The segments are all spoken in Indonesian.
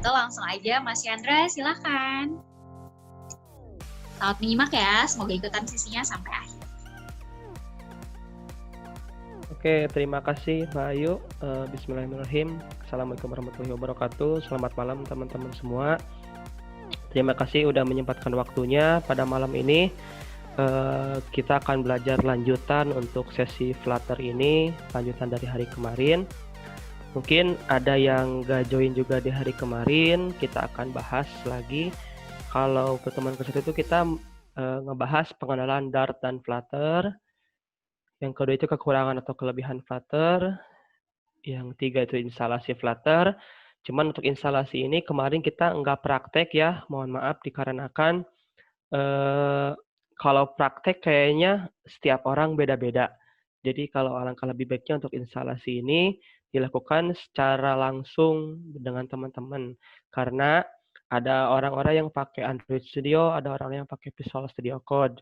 gitu langsung aja Mas Chandra, silakan. Selamat menyimak ya, semoga ikutan sesinya sampai akhir. Oke, terima kasih Mbak Ayu. Bismillahirrahmanirrahim. Assalamualaikum warahmatullahi wabarakatuh. Selamat malam teman-teman semua. Terima kasih udah menyempatkan waktunya pada malam ini. Kita akan belajar lanjutan untuk sesi Flutter ini, lanjutan dari hari kemarin. Mungkin ada yang gak join juga di hari kemarin, kita akan bahas lagi. Kalau pertemuan ke-1 itu kita ngebahas pengenalan Dart dan Flutter. Yang kedua itu kekurangan atau kelebihan Flutter. Yang ketiga itu instalasi Flutter. Cuman untuk instalasi ini kemarin kita nggak praktek ya, mohon maaf dikarenakan kalau praktek kayaknya setiap orang beda-beda. Jadi kalau alangkah lebih baiknya untuk instalasi ini dilakukan secara langsung dengan teman-teman. Karena ada orang-orang yang pakai Android Studio, ada orang yang pakai Visual Studio Code.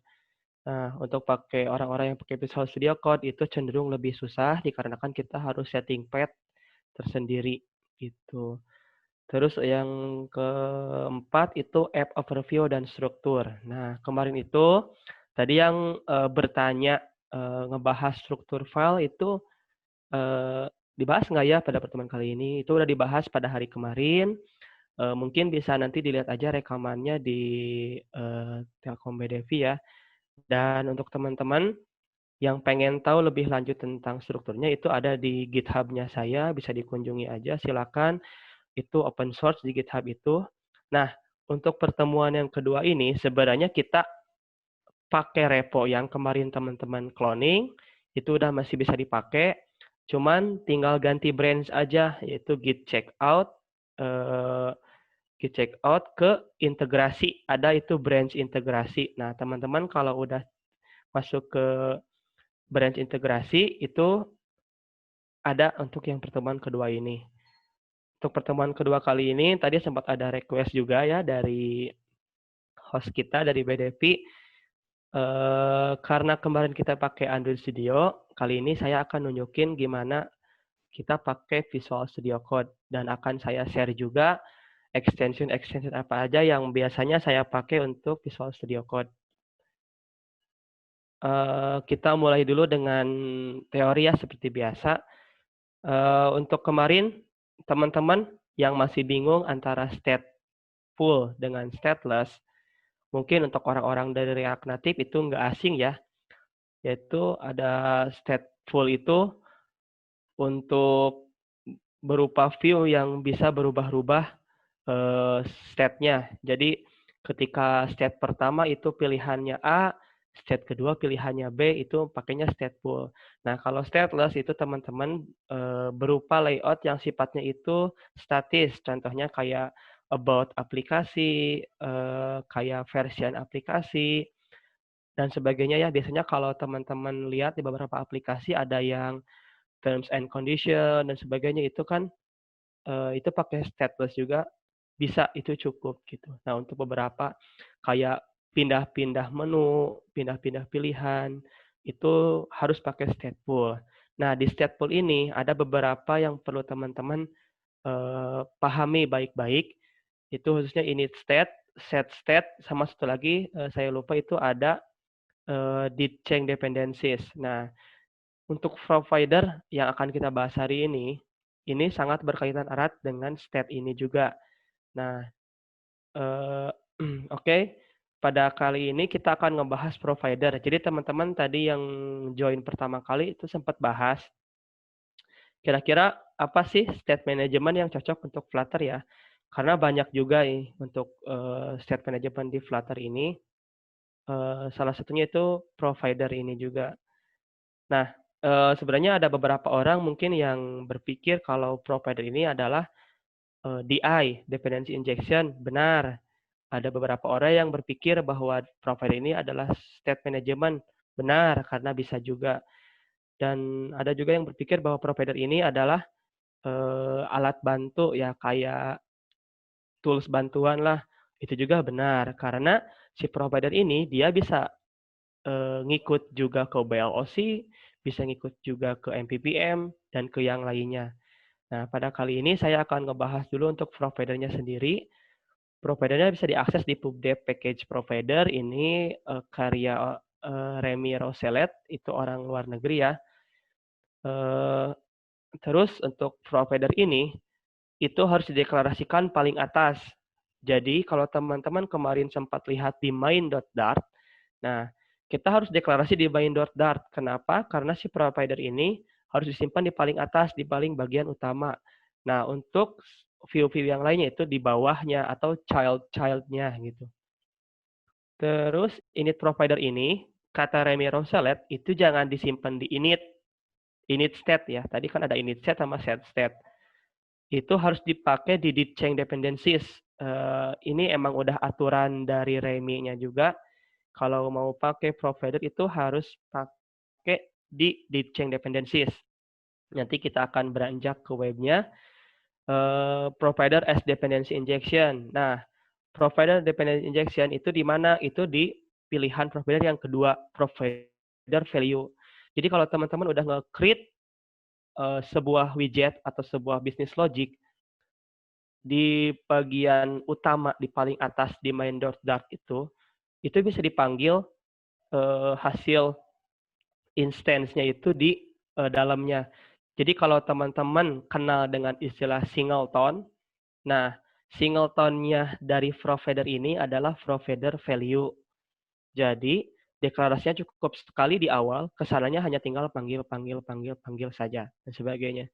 Nah, untuk pakai orang-orang yang pakai Visual Studio Code itu cenderung lebih susah dikarenakan kita harus setting path tersendiri gitu. Terus yang keempat itu app overview dan struktur. Nah, kemarin itu tadi yang bertanya ngebahas struktur file itu dibahas nggak ya pada pertemuan kali ini? Itu udah dibahas pada hari kemarin. Mungkin bisa nanti dilihat aja rekamannya di Telkom BDV ya. Dan untuk teman-teman yang pengen tahu lebih lanjut tentang strukturnya itu ada di GitHub-nya saya, bisa dikunjungi aja silakan. Itu open source di GitHub itu. Nah, untuk pertemuan yang kedua ini sebenarnya kita pakai repo yang kemarin teman-teman cloning, itu udah masih bisa dipakai, cuman tinggal ganti branch aja, yaitu git checkout ke integrasi, ada itu branch integrasi. Nah, teman-teman kalau udah masuk ke branch integrasi, itu ada untuk yang pertemuan kedua ini. Untuk pertemuan kedua kali ini, tadi sempat ada request juga ya dari host kita, dari BDP. Karena kemarin kita pakai Android Studio, kali ini saya akan nunjukin gimana kita pakai Visual Studio Code. Dan akan saya share juga extension apa aja yang biasanya saya pakai untuk Visual Studio Code. Kita mulai dulu dengan teori ya, seperti biasa. Untuk kemarin, teman-teman yang masih bingung antara stateful dengan stateless, mungkin untuk orang-orang dari React Native itu nggak asing ya, yaitu ada stateful itu untuk berupa view yang bisa berubah-ubah state-nya. Jadi ketika state pertama itu pilihannya A, state kedua pilihannya B, itu pakainya stateful. Nah, kalau stateless itu teman-teman berupa layout yang sifatnya itu statis. Contohnya kayak about aplikasi, kayak version aplikasi, dan sebagainya ya. Biasanya kalau teman-teman lihat di beberapa aplikasi ada yang terms and condition dan sebagainya itu kan itu pakai stateless juga bisa, itu cukup gitu. Nah, untuk beberapa kayak pindah-pindah menu, pindah-pindah pilihan itu harus pakai stateful. Nah, di stateful ini ada beberapa yang perlu teman-teman pahami baik-baik. Itu khususnya init state, set state, sama satu lagi saya lupa itu ada did change dependencies. Nah, untuk provider yang akan kita bahas hari ini sangat berkaitan erat dengan state ini juga. Nah, oke. Pada kali ini kita akan ngebahas provider. Jadi teman-teman tadi yang join pertama kali itu sempat bahas, kira-kira apa sih state management yang cocok untuk Flutter ya? Karena banyak juga nih untuk state management di Flutter ini. Salah satunya itu provider ini juga. Nah, sebenarnya ada beberapa orang mungkin yang berpikir kalau provider ini adalah DI, dependency injection. Benar. Ada beberapa orang yang berpikir bahwa provider ini adalah state management. Benar, karena bisa juga. Dan ada juga yang berpikir bahwa provider ini adalah alat bantu ya, kayak tools bantuan lah. Itu juga benar, karena si provider ini dia bisa ngikut juga ke BLOC, bisa ngikut juga ke MPPM, dan ke yang lainnya. Nah, pada kali ini saya akan ngebahas dulu untuk providernya sendiri. Providernya bisa diakses di PubDev Package Provider. Ini karya Remy Rosellet, itu orang luar negeri ya. Eh, Terus untuk provider ini, itu harus dideklarasikan paling atas. Jadi kalau teman-teman kemarin sempat lihat di main.dart, nah kita harus deklarasi di main.dart. Kenapa? Karena si provider ini harus disimpan di paling atas, di paling bagian utama. Nah untuk view-view yang lainnya itu di bawahnya atau child-childnya gitu. Terus init provider ini, kata Remy Rosellet, itu jangan disimpan di init state ya. Tadi kan ada init state sama set state. Itu harus dipakai di chain dependencies. Ini emang udah aturan dari Remy-nya juga. Kalau mau pakai provider itu harus pakai di chain dependencies. Nanti kita akan beranjak ke webnya. Provider as dependency injection. Nah, provider dependency injection itu di mana? Itu di pilihan provider yang kedua, provider value. Jadi kalau teman-teman udah nge-create sebuah widget atau sebuah business logic, di bagian utama di paling atas di main.dart itu bisa dipanggil hasil instance-nya itu di dalamnya. Jadi kalau teman-teman kenal dengan istilah singleton, nah singleton-nya dari provider ini adalah provider value. Jadi deklarasinya cukup sekali di awal, kesananya hanya tinggal panggil saja dan sebagainya.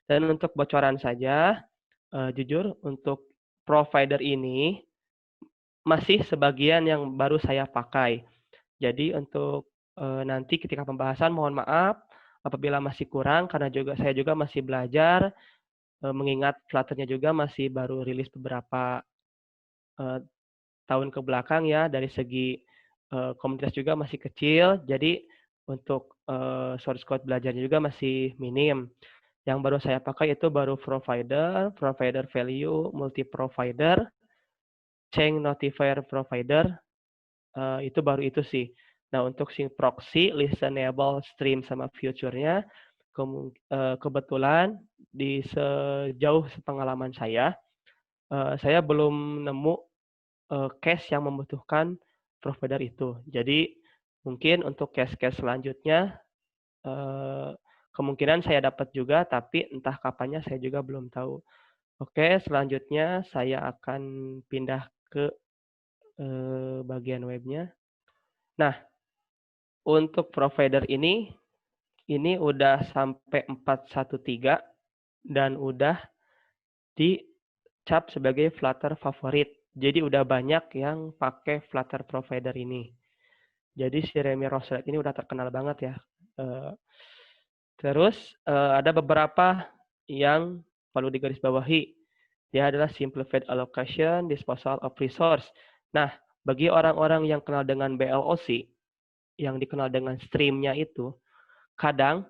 Dan untuk bocoran saja, jujur untuk provider ini masih sebagian yang baru saya pakai. Jadi untuk nanti ketika pembahasan mohon maaf apabila masih kurang karena saya juga masih belajar, mengingat Flutter-nya juga masih baru rilis beberapa tahun ke belakang ya, dari segi komunitas juga masih kecil, jadi untuk source code belajarnya juga masih minim. Yang baru saya pakai itu baru provider, provider value, multi provider, chain notifier provider, itu baru itu sih. Nah untuk si proxy, listenable, stream, sama future-nya, kebetulan di sejauh pengalaman saya belum nemu case yang membutuhkan provider itu. Jadi mungkin untuk case-case selanjutnya kemungkinan saya dapat juga, tapi entah kapannya saya juga belum tahu. Oke, selanjutnya saya akan pindah ke bagian webnya. Nah, untuk provider ini udah sampai 413 dan udah dicap sebagai Flutter favorit. Jadi udah banyak yang pakai Flutter provider ini. Jadi si Remy Rosellet ini udah terkenal banget ya. Terus ada beberapa yang perlu digarisbawahi. Dia adalah simplified allocation, disposal of resource. Nah, bagi orang-orang yang kenal dengan BLOC, yang dikenal dengan stream-nya itu, kadang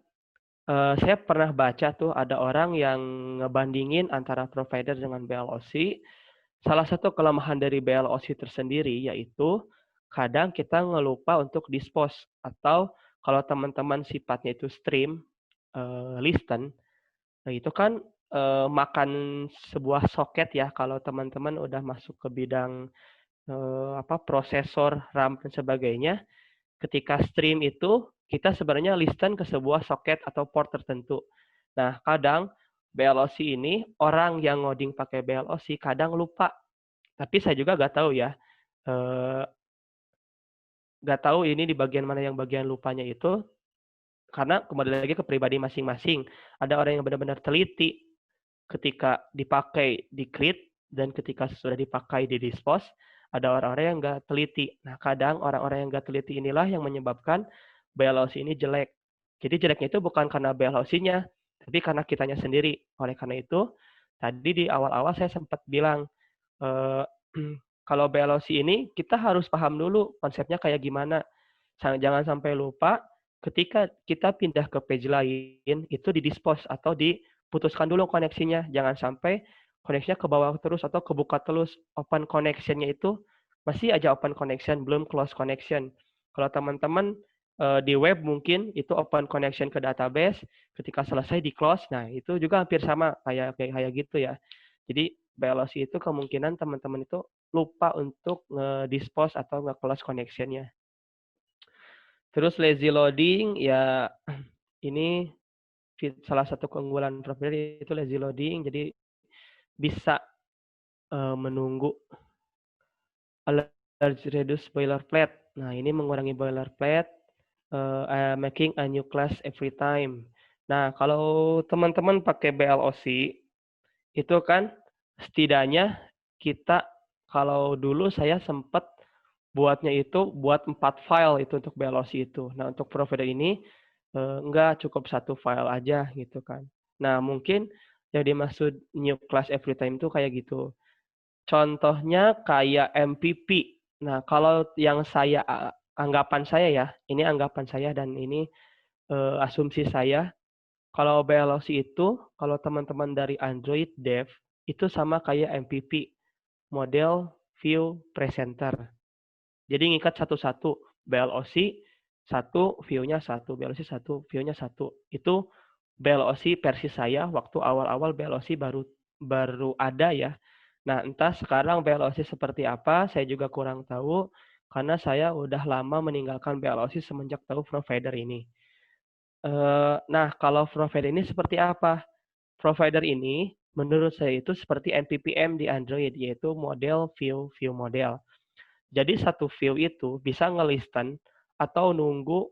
saya pernah baca tuh ada orang yang ngebandingin antara provider dengan BLOC. Salah satu kelemahan dari BLOC tersendiri yaitu kadang kita ngelupa untuk dispose, atau kalau teman-teman sifatnya itu stream, listen, nah itu kan makan sebuah soket ya kalau teman-teman udah masuk ke bidang prosesor, RAM dan sebagainya. Ketika stream itu kita sebenarnya listen ke sebuah soket atau port tertentu. Nah, kadang BLOC ini orang yang ngoding pakai BLOC kadang lupa. Tapi saya juga nggak tahu ya. Nggak tahu ini di bagian mana yang bagian lupanya itu. Karena kembali lagi ke pribadi masing-masing. Ada orang yang benar-benar teliti ketika dipakai di create dan ketika sudah dipakai di dispose, ada orang-orang yang nggak teliti. Nah, kadang orang-orang yang nggak teliti inilah yang menyebabkan BLOC ini jelek. Jadi jeleknya itu bukan karena BLOC-nya, tapi karena kitanya sendiri. Oleh karena itu, tadi di awal-awal saya sempat bilang, eh, kalau BLOC ini kita harus paham dulu konsepnya kayak gimana. Jangan sampai lupa ketika kita pindah ke page lain, itu di dispose atau diputuskan dulu koneksinya. Jangan sampai koneksinya ke bawah terus atau kebuka terus. Open connection-nya itu masih aja open connection, belum close connection. Kalau teman-teman Di web mungkin itu open connection ke database, ketika selesai di close. Nah, itu juga hampir sama kayak gitu ya. Jadi BLOC itu kemungkinan teman-teman itu lupa untuk nge-dispose atau nge-close connection-nya. Terus lazy loading ya ini salah satu keunggulan provider itu lazy loading, jadi bisa menunggu large reduce boilerplate. Nah, ini mengurangi boilerplate, making a new class every time. Nah, kalau teman-teman pakai BLOC, itu kan setidaknya kita, kalau dulu saya sempat buatnya itu buat 4 file itu untuk BLOC itu. Nah, untuk provider ini enggak, cukup 1 file aja gitu kan. Nah, mungkin yang dimaksud new class every time itu kayak gitu. Contohnya kayak MPP. Nah, kalau yang anggapan saya ya, ini anggapan saya dan ini asumsi saya, kalau BLOC itu, kalau teman-teman dari Android Dev, itu sama kayak MPP, model view presenter. Jadi ngikat satu-satu, BLOC satu, view-nya satu, BLOC satu, view-nya satu. Itu BLOC versi saya waktu awal-awal BLOC baru ada ya. Nah, entah sekarang BLOC seperti apa, saya juga kurang tahu karena saya udah lama meninggalkan BLOC semenjak tahu provider ini. Nah, kalau provider ini seperti apa? Provider ini menurut saya itu seperti MPPM di Android, yaitu model view model. Jadi satu view itu bisa ngelisten atau nunggu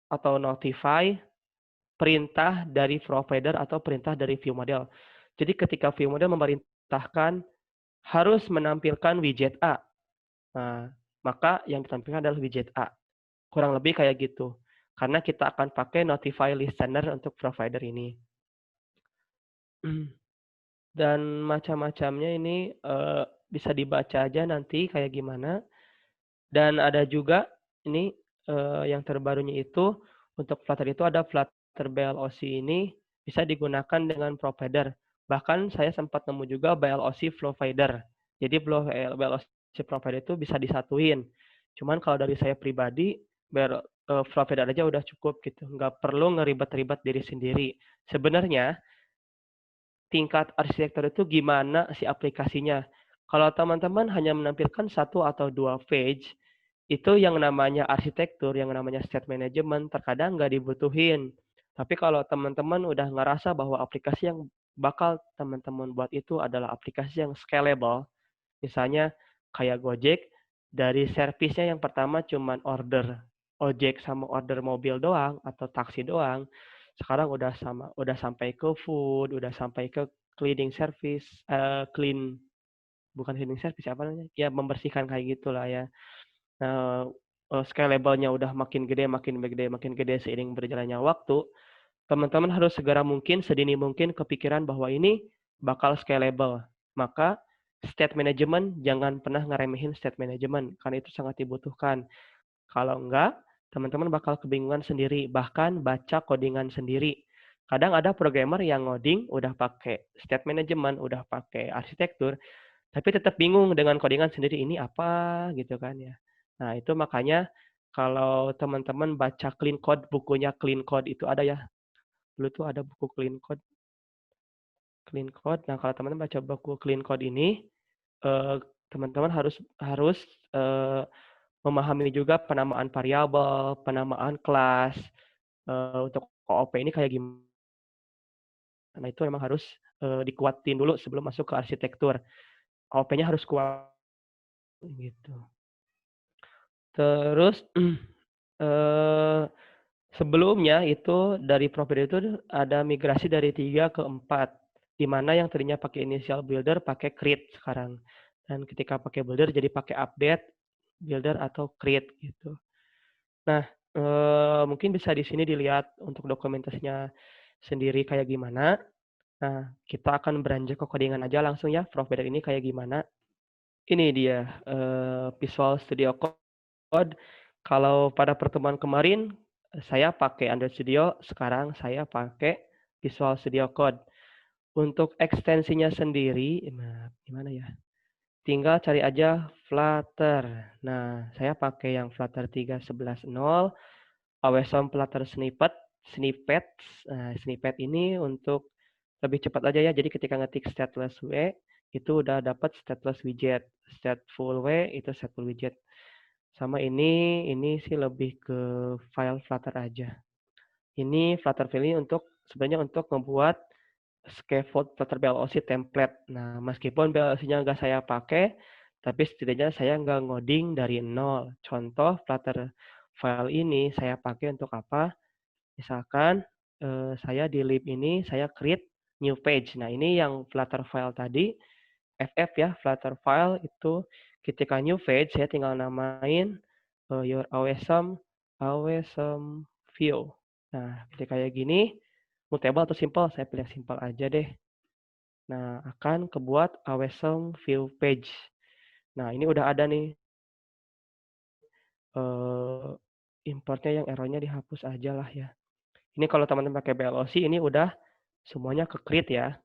atau notify perintah dari provider atau perintah dari view model. Jadi ketika view model memerintahkan harus menampilkan widget A, nah, maka yang ditampilkan adalah widget A. Kurang lebih kayak gitu. Karena kita akan pakai notify listener untuk provider ini. Dan macam-macamnya ini bisa dibaca aja nanti kayak gimana. Dan ada juga ini yang terbarunya itu untuk Flutter itu ada Flutter BLOC ini bisa digunakan dengan provider. Bahkan saya sempat nemu juga BLOC Flowfinder. Jadi BLOC provider itu bisa disatuin. Cuman kalau dari saya pribadi, Flowfinder aja udah cukup gitu. Nggak perlu ngeribet-ribet diri sendiri. Sebenarnya tingkat arsitektur itu gimana si aplikasinya. Kalau teman-teman hanya menampilkan satu atau dua page, itu yang namanya arsitektur, yang namanya state management, terkadang nggak dibutuhin. Tapi kalau teman-teman udah ngerasa bahwa aplikasi yang bakal teman-teman buat itu adalah aplikasi yang scalable, misalnya kayak Gojek, dari servisnya yang pertama cuma order ojek sama order mobil doang atau taksi doang, sekarang udah sampai ke food, udah sampai ke cleaning service, bukan cleaning service apa namanya? Ya membersihkan kayak gitulah ya. Nah, scalable-nya udah makin gede seiring berjalannya waktu, teman-teman harus segera mungkin, sedini mungkin kepikiran bahwa ini bakal scalable. Maka state management jangan pernah ngeremehin state management karena itu sangat dibutuhkan. Kalau enggak, teman-teman bakal kebingungan sendiri, bahkan baca codingan sendiri. Kadang ada programmer yang ngoding udah pakai state management, udah pakai arsitektur, tapi tetap bingung dengan codingan sendiri ini apa gitu kan ya. Nah, itu makanya kalau teman-teman baca clean code, bukunya clean code itu ada ya. Dulu tuh ada buku clean code. Clean code. Nah, kalau teman-teman baca buku clean code ini, teman-teman harus memahami juga penamaan variabel, penamaan kelas, untuk OOP ini kayak gimana. Nah, itu memang harus dikuatin dulu sebelum masuk ke arsitektur. OOP-nya harus kuat gitu. Terus sebelumnya itu dari provider itu ada migrasi dari 3 ke 4, di mana yang tadinya pakai initial builder pakai create sekarang. Dan ketika pakai builder jadi pakai update, builder atau create gitu. Nah, mungkin bisa di sini dilihat untuk dokumentasinya sendiri kayak gimana. Nah, kita akan beranjak ke codingan aja langsung ya, provider ini kayak gimana. Ini dia Visual Studio Code. Kalau pada pertemuan kemarin saya pakai Android Studio, sekarang saya pakai Visual Studio Code. Untuk ekstensinya sendiri, gimana ya? Tinggal cari aja Flutter. Nah, saya pakai yang Flutter 3.11.0, Awesome Flutter Snippets. Nah, snippet ini untuk lebih cepat aja ya. Jadi ketika ngetik stateless W, itu udah dapat stateless widget. Stateful W itu stateful widget. Sama ini sih lebih ke file Flutter aja. Ini Flutter file ini sebenarnya untuk membuat scaffold Flutter BLOC template. Nah, meskipun BLOC-nya nggak saya pakai, tapi setidaknya saya nggak ngoding dari nol. Contoh Flutter file ini saya pakai untuk apa? Misalkan saya di lib ini saya create new page. Nah, ini yang Flutter file tadi, FF ya, Flutter file itu ketika new page saya tinggal namain your awesome view. Nah, ketika kayak gini, mutable atau simple, saya pilih simple aja deh. Nah, akan kebuat awesome view page. Nah, ini udah ada nih. Importnya yang errornya dihapus aja lah ya. Ini kalau teman-teman pakai BLOC, ini udah semuanya ke-create ya.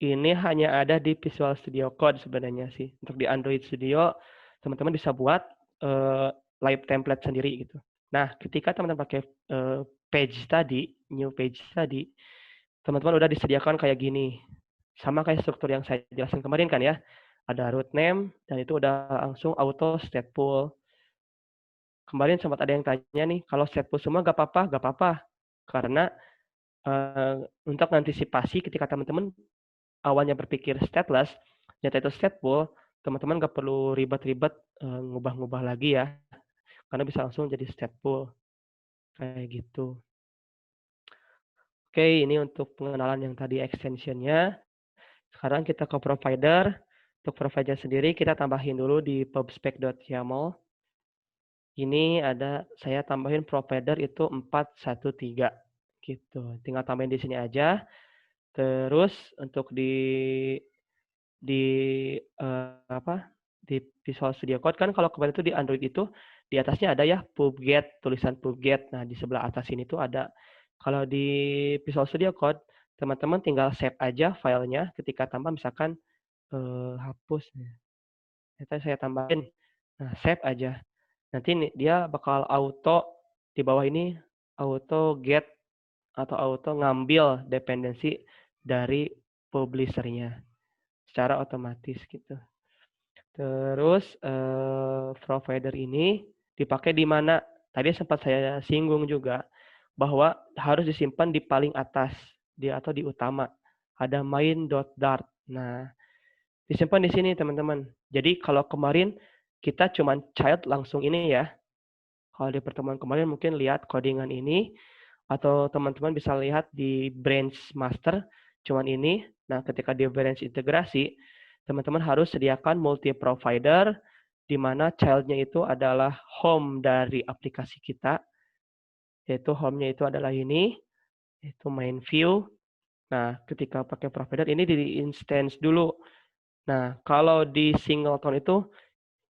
Ini hanya ada di Visual Studio Code sebenarnya sih. Untuk di Android Studio, teman-teman bisa buat live template sendiri gitu. Nah, ketika teman-teman pakai page tadi, new page tadi, teman-teman udah disediakan kayak gini. Sama kayak struktur yang saya jelaskan kemarin kan ya. Ada root name, dan itu udah langsung auto stateful. Kemarin sempat ada yang tanya nih, kalau stateful semua nggak apa-apa? Nggak apa-apa. Karena untuk antisipasi ketika teman-teman awalnya berpikir stateless, nyata itu stateful, teman-teman nggak perlu ribet-ribet ngubah-ngubah lagi ya. Karena bisa langsung jadi stateful. Kayak gitu. Oke, ini untuk pengenalan yang tadi extension-nya. Sekarang kita ke provider. Untuk provider sendiri kita tambahin dulu di pubspec.yaml. Ini ada saya tambahin provider itu 413 gitu. Tinggal tambahin di sini aja. Terus untuk di di Visual Studio Code kan kalau kemarin itu di Android itu di atasnya ada ya pubget, tulisan pubget. Nah, di sebelah atas ini tuh ada. Kalau di Visual Studio Code, teman-teman tinggal save aja filenya ketika tambah misalkan hapus. Nanti saya tambahin. Nah, save aja. Nanti dia bakal auto di bawah ini auto get atau auto ngambil dependensi dari publisher-nya secara otomatis gitu. Terus provider ini dipakai di mana? Tadi sempat saya singgung juga bahwa harus disimpan di paling atas atau di utama. Ada main.dart. Nah, disimpan di sini teman-teman. Jadi kalau kemarin kita cuma child langsung ini ya. Kalau di pertemuan kemarin mungkin lihat codingan ini atau teman-teman bisa lihat di branch master cuman ini. Nah, ketika di branch integrasi, teman-teman harus sediakan multi provider di mana child-nya itu adalah home dari aplikasi kita. Yaitu home-nya itu adalah ini, yaitu main view. Nah, ketika pakai provider ini di instance dulu. Nah, kalau di singleton itu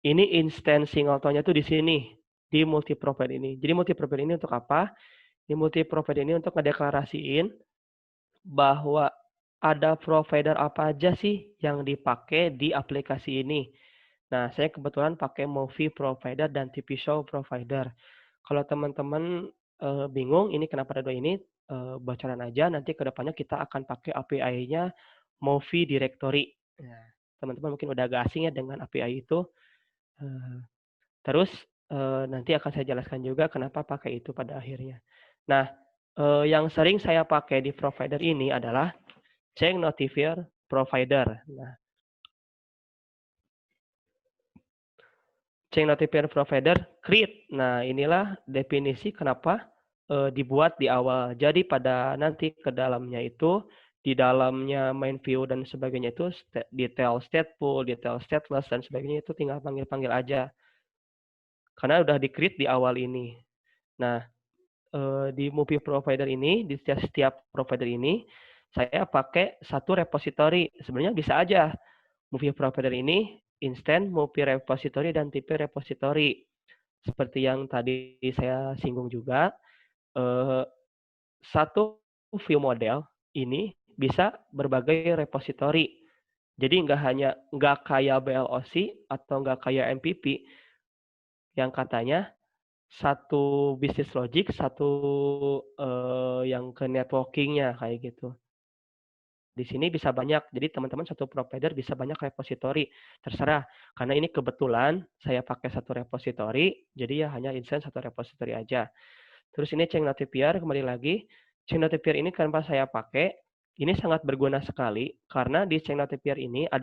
ini instance singletonnya tuh di sini, di multi provider ini. Jadi multi provider ini untuk apa? Di multi provider ini untuk ngedeklarasiin bahwa ada provider apa aja sih yang dipakai di aplikasi ini. Nah, saya kebetulan pakai Movie Provider dan TV Show Provider. Kalau teman-teman bingung ini kenapa ada dua ini, bocoran aja. Nanti kedepannya kita akan pakai API-nya Movie Directory. Nah, teman-teman mungkin udah agak asing ya dengan API itu. Terus nanti akan saya jelaskan juga kenapa pakai itu pada akhirnya. Nah, yang sering saya pakai di provider ini adalah change notifier provider. Nah, change notifier provider create. Nah, inilah definisi kenapa dibuat di awal. Jadi pada nanti ke dalamnya itu di dalamnya main view dan sebagainya itu detail stateful, detail stateless dan sebagainya itu tinggal panggil-panggil aja. Karena udah di-create di awal ini. Nah, di movie provider ini, di setiap provider ini, saya pakai satu repository. Sebenarnya bisa aja movie provider ini instant movie repository dan tipe repository. Seperti yang tadi saya singgung juga, satu view model ini bisa berbagai repository. Jadi nggak kayak BLOC atau nggak kayak MPP yang katanya satu bisnis logic, satu yang ke networking-nya kayak gitu. Di sini bisa banyak, jadi teman-teman satu provider bisa banyak repository, terserah. Karena ini kebetulan saya pakai satu repository, jadi ya hanya instance satu repository aja. Terus ini Chain Notifier, kembali lagi. Chain Notifier ini kenapa saya pakai, ini sangat berguna sekali, karena di Chain Notifier ini eh,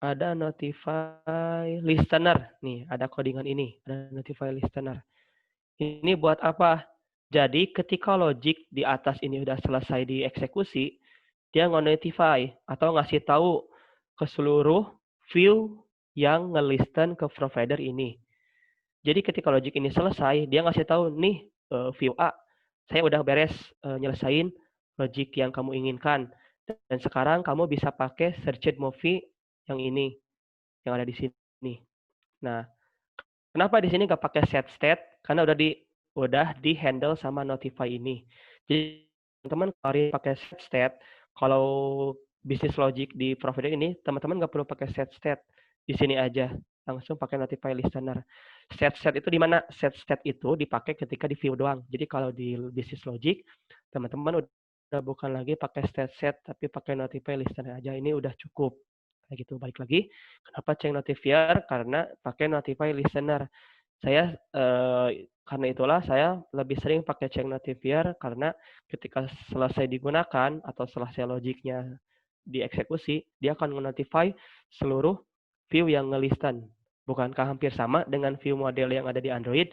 ada notify listener. Nih, ada codingan ini, ada notify listener. Ini buat apa? Jadi ketika logic di atas ini udah selesai dieksekusi, dia nge-notify atau ngasih tahu ke seluruh view yang nge-listen ke provider ini. Jadi ketika logic ini selesai, dia ngasih tahu nih view A, saya udah beres nyelesain logic yang kamu inginkan. Dan sekarang kamu bisa pakai searched movie yang ini, yang ada di sini. Nah, kenapa di sini nggak pakai set state? Karena udah di handle sama notify ini. Jadi teman-teman kalau pakai set state, kalau bisnis logic di provider ini, teman-teman nggak perlu pakai set state. Di sini aja, langsung pakai notify listener. Set state itu di mana? Set state itu dipakai ketika di view doang. Jadi kalau di bisnis logic, teman-teman udah bukan lagi pakai set set, tapi pakai notify listener aja. Ini udah cukup. Kayak gitu. Balik lagi, kenapa Chain Notifier? Karena pakai notify listener. Saya karena itulah saya lebih sering pakai Chain Notifier karena ketika selesai digunakan atau selesai logiknya dieksekusi, dia akan notify seluruh view yang nge-listen. Bukankah hampir sama dengan view model yang ada di Android?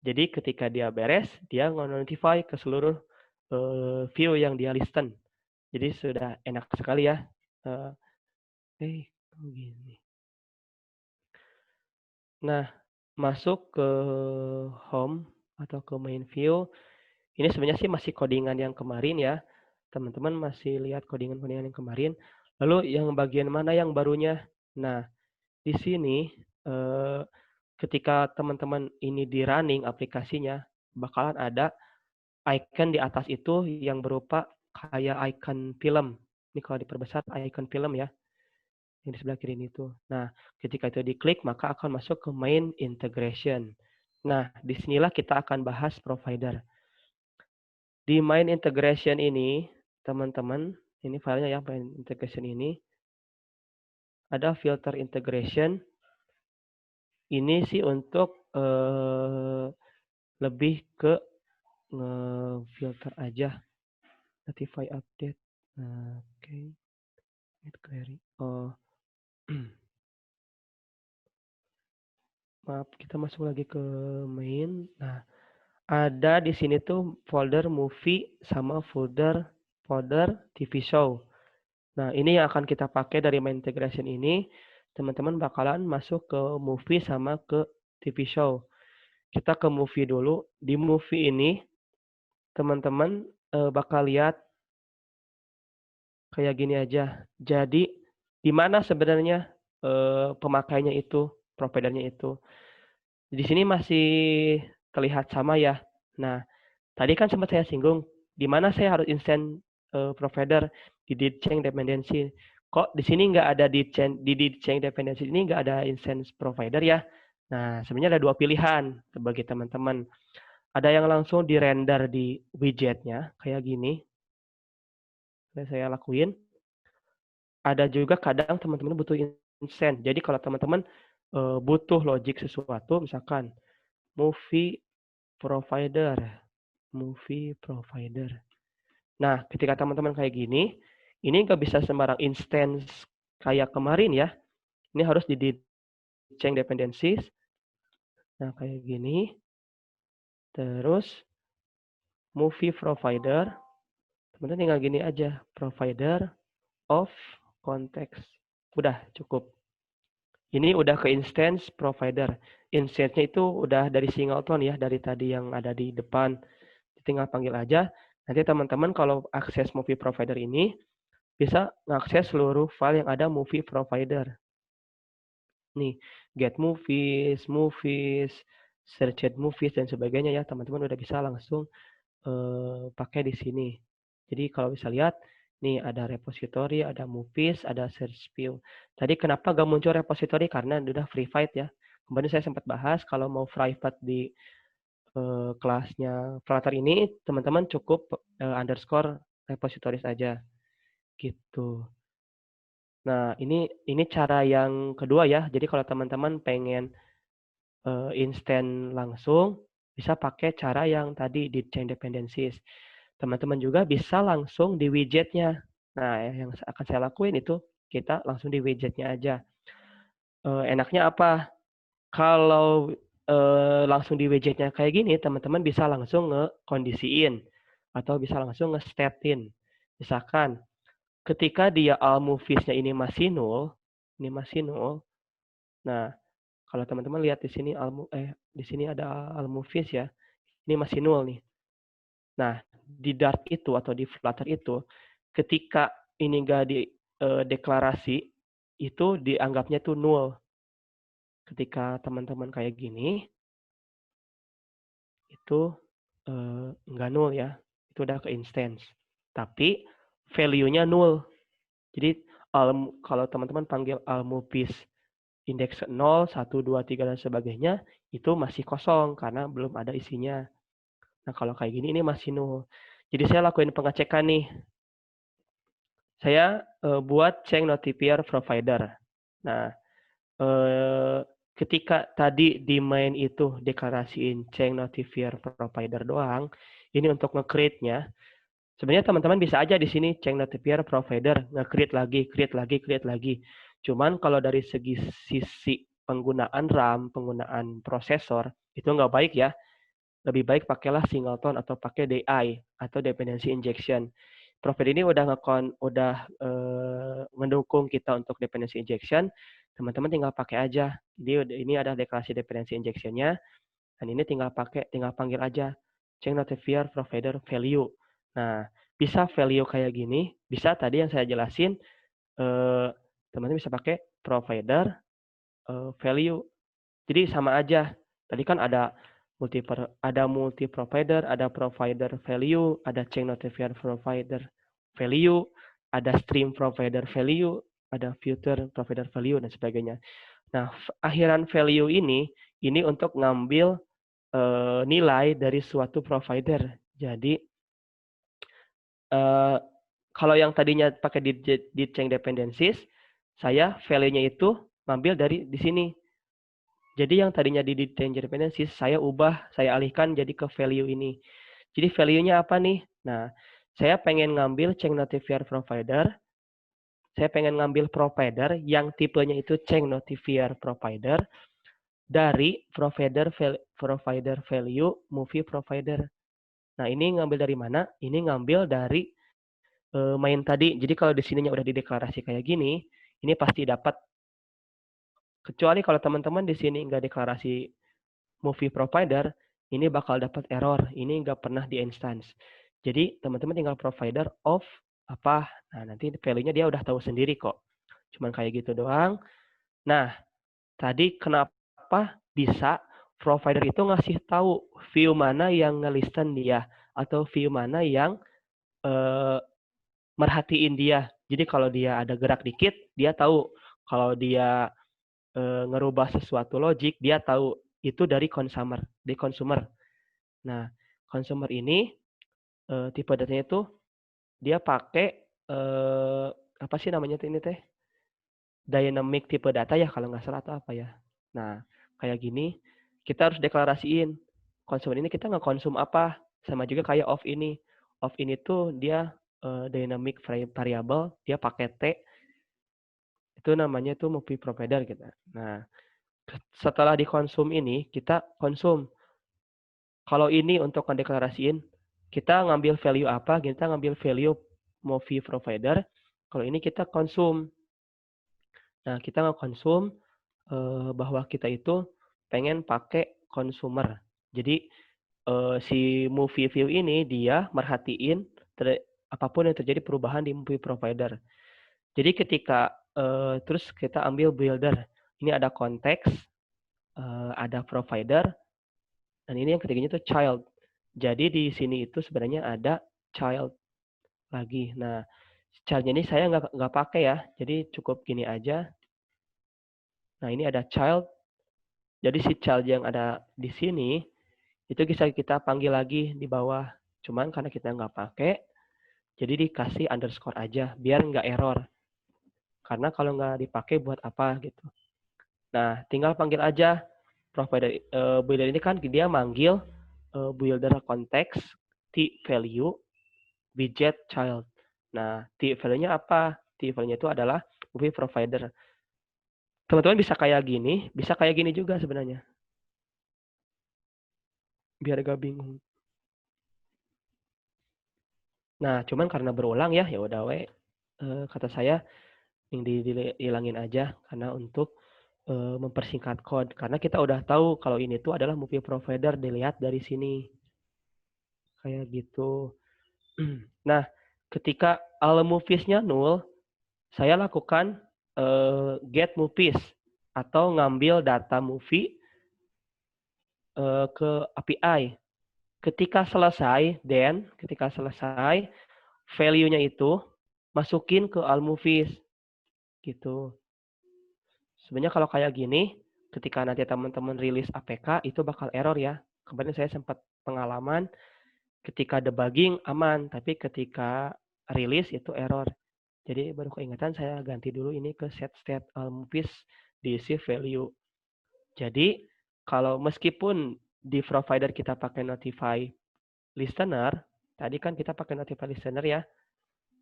Jadi ketika dia beres, dia nge-notify ke seluruh view yang dia listen. Jadi sudah enak sekali ya. Gini. Nah, masuk ke home atau ke main view. Ini sebenarnya sih masih codingan yang kemarin ya. Teman-teman masih lihat codingan-codingan yang kemarin. Lalu yang bagian mana yang barunya? Nah, di sini ketika teman-teman ini di running aplikasinya, bakalan ada icon di atas itu yang berupa kayak icon film. Ini kalau diperbesar icon film ya, yang di sebelah kiri ini tuh. Nah, ketika itu diklik, maka akan masuk ke main integration. Nah, disinilah kita akan bahas provider. Di main integration ini, teman-teman, ini filenya ya, main integration ini, ada filter integration. Ini sih untuk lebih ke filter aja. Notify update. Oke. Query. Oh. Maaf, kita masuk lagi ke main. Nah, ada di sini tuh folder movie sama folder TV show. Nah, ini yang akan kita pakai dari main integration ini. Teman-teman bakalan masuk ke movie sama ke TV show. Kita ke movie dulu. Di movie ini, teman-teman bakal lihat kayak gini aja. Jadi, di mana sebenarnya pemakainya itu, providernya itu. Di sini masih terlihat sama ya. Nah, tadi kan sempat saya singgung, di mana saya harus instance provider di chain dependency. Kok di sini nggak ada di chain dependency ini nggak ada instance provider ya? Nah, sebenarnya ada dua pilihan bagi teman-teman. Ada yang langsung di render di widgetnya kayak gini. Saya lakuin. Ada juga kadang teman-teman butuh instance. Jadi kalau teman-teman butuh logic sesuatu, misalkan movie provider. Nah, ketika teman-teman kayak gini, ini nggak bisa sembarang instance kayak kemarin ya. Ini harus di chain dependencies. Nah, kayak gini. Terus, movie provider. Teman-teman tinggal gini aja. Provider of context. Udah, cukup. Ini udah ke instance provider. Instance-nya itu udah dari singleton ya, dari tadi yang ada di depan. Tinggal panggil aja. Nanti teman-teman kalau akses movie provider ini, bisa mengakses seluruh file yang ada movie provider. Nih, get movies, searched movies, dan sebagainya ya. Teman-teman udah bisa langsung pakai di sini. Jadi kalau bisa lihat, nih ada repository, ada movies, ada search view. Tadi kenapa nggak muncul repository? Karena udah private ya. Kemarin saya sempat bahas kalau mau private di kelasnya Flutter ini, teman-teman cukup underscore repositories aja gitu. Nah, ini cara yang kedua ya. Jadi kalau teman-teman pengen instant langsung, bisa pakai cara yang tadi di chain dependencies. Teman-teman juga bisa langsung di widgetnya. Nah, yang akan saya lakuin itu kita langsung di widgetnya aja. Enaknya apa? Kalau langsung di widgetnya kayak gini, teman-teman bisa langsung ngekondisiin atau bisa langsung nge-statein. Misalkan ketika dia all movies-nya ini masih nol, nah kalau teman-teman lihat di sini di sini ada all movies ya, ini masih nol nih. Nah, di Dart itu atau di Flutter itu, ketika ini nggak di deklarasi, itu dianggapnya tuh null. Ketika teman-teman kayak gini, itu nggak null ya, itu udah ke instance. Tapi value-nya null. Jadi kalau teman-teman panggil all movies indeks 0, 1, 2, 3, dan sebagainya, itu masih kosong karena belum ada isinya. Nah, kalau kayak gini ini masih null. Jadi saya lakuin pengecekan nih. Saya buat change notifier provider. Nah, ketika tadi di main itu deklarasiin change notifier provider doang, ini untuk nge-create-nya, sebenarnya teman-teman bisa aja di sini change notifier provider, nge-create lagi, create lagi, create lagi. Cuman kalau dari sisi penggunaan RAM, penggunaan prosesor, itu nggak baik ya. Lebih baik pakailah singleton atau pakai DI atau dependency injection. Profit ini udah mendukung kita untuk dependency injection. Teman-teman tinggal pakai aja. Jadi ini ada deklarasi dependency injection-nya, dan ini tinggal panggil aja change notifier provider value. Nah, bisa value kayak gini, bisa tadi yang saya jelasin, teman-teman bisa pakai provider value. Jadi sama aja. Tadi kan ada multi provider, ada provider value, ada chain notifier provider value, ada stream provider value, ada filter provider value, dan sebagainya. Nah, akhiran value ini untuk ngambil nilai dari suatu provider. Jadi kalau yang tadinya pakai di chain dependencies, saya value-nya itu ngambil dari di sini. Jadi yang tadinya di chain dependencies, saya alihkan jadi ke value ini. Jadi value-nya apa nih? Nah, saya pengen ngambil chain notifier provider, saya pengen ngambil provider yang tipenya itu chain notifier provider dari provider value movie provider. Nah, ini ngambil dari mana? Ini ngambil dari main tadi. Jadi kalau di sininya udah dideklarasi kayak gini, ini pasti dapat. Kecuali kalau teman-teman di sini nggak deklarasi movie provider, ini bakal dapat error. Ini nggak pernah di instance. Jadi teman-teman tinggal provider of apa. Nah, nanti value-nya dia udah tahu sendiri kok. Cuman kayak gitu doang. Nah, tadi kenapa bisa provider itu ngasih tahu view mana yang ngelisten dia atau view mana yang merhatiin dia. Jadi kalau dia ada gerak dikit, dia tahu. Kalau dia ngerubah sesuatu logik, dia tahu itu dari consumer. Nah, consumer ini tipe datanya itu dia pakai apa sih namanya ini teh? Dynamic tipe data ya kalau nggak salah atau apa ya. Nah, kayak gini kita harus deklarasiin consumer ini kita ngekonsum apa. Sama juga kayak of ini. Of ini tuh dia dynamic variable, dia pakai T. Itu namanya tuh movie provider gitu. Nah, setelah dikonsum ini kita konsum. Kalau ini untuk mendeklarasiin, kita ngambil value apa? Kita ngambil value movie provider. Kalau ini kita konsum. Nah, kita ngekonsum bahwa kita itu pengen pakai consumer. Jadi si movie view ini dia merhatiin apapun yang terjadi perubahan di movie provider. Jadi ketika terus kita ambil builder. Ini ada konteks, ada provider, dan ini yang ketiganya itu child. Jadi di sini itu sebenarnya ada child. lagi. Nah, child-nya ini saya nggak pakai ya, jadi cukup gini aja. Nah, ini ada child, jadi si child yang ada di sini, itu bisa kita panggil lagi di bawah. Cuman karena kita nggak pakai, jadi dikasih underscore aja, biar nggak error. Karena kalau nggak dipakai buat apa gitu. Nah, tinggal panggil aja provider builder ini kan dia manggil builder konteks t value widget child. Nah, t value-nya apa? T value-nya itu adalah movie provider. Teman-teman bisa kayak gini, bisa kayak gini juga sebenarnya. Biar gak bingung. Nah, cuman karena berulang ya, ya udah we kata saya yang dihilangin aja karena untuk mempersingkat code. Karena kita udah tahu kalau ini tuh adalah movie provider dilihat dari sini. Kayak gitu. Nah, ketika all movies-nya null, saya lakukan get movies atau ngambil data movie ke API. Ketika selesai, value-nya itu masukin ke all movies gitu. Sebenarnya kalau kayak gini, ketika nanti teman-teman rilis APK itu bakal error ya. Kemarin saya sempat pengalaman ketika debugging aman, tapi ketika rilis itu error. Jadi baru keingatan saya ganti dulu ini ke set state all movies diisi value. Jadi kalau meskipun di provider kita pakai notify listener, tadi kan kita pakai notify listener ya.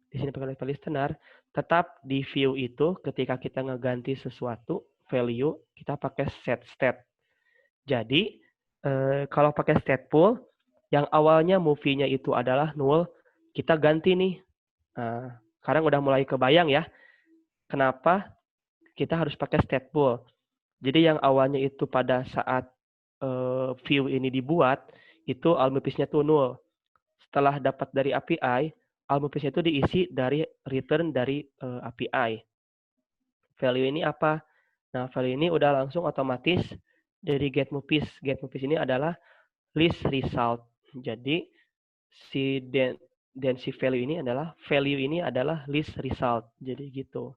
Di sini pakai notify listener, tetap di view itu ketika kita ngeganti sesuatu value, kita pakai set state. Jadi kalau pakai stateful yang awalnya movie-nya itu adalah null, kita ganti nih. Nah, sekarang udah mulai kebayang ya, kenapa kita harus pakai stateful. Jadi yang awalnya itu pada saat view ini dibuat, itu all movies-nya tuh null. Setelah dapat dari API, all movies-nya itu diisi dari return dari API. Value ini apa? Nah, value ini udah langsung otomatis dari get movies. Get movies ini adalah list result. Jadi si value ini adalah list result. Jadi gitu.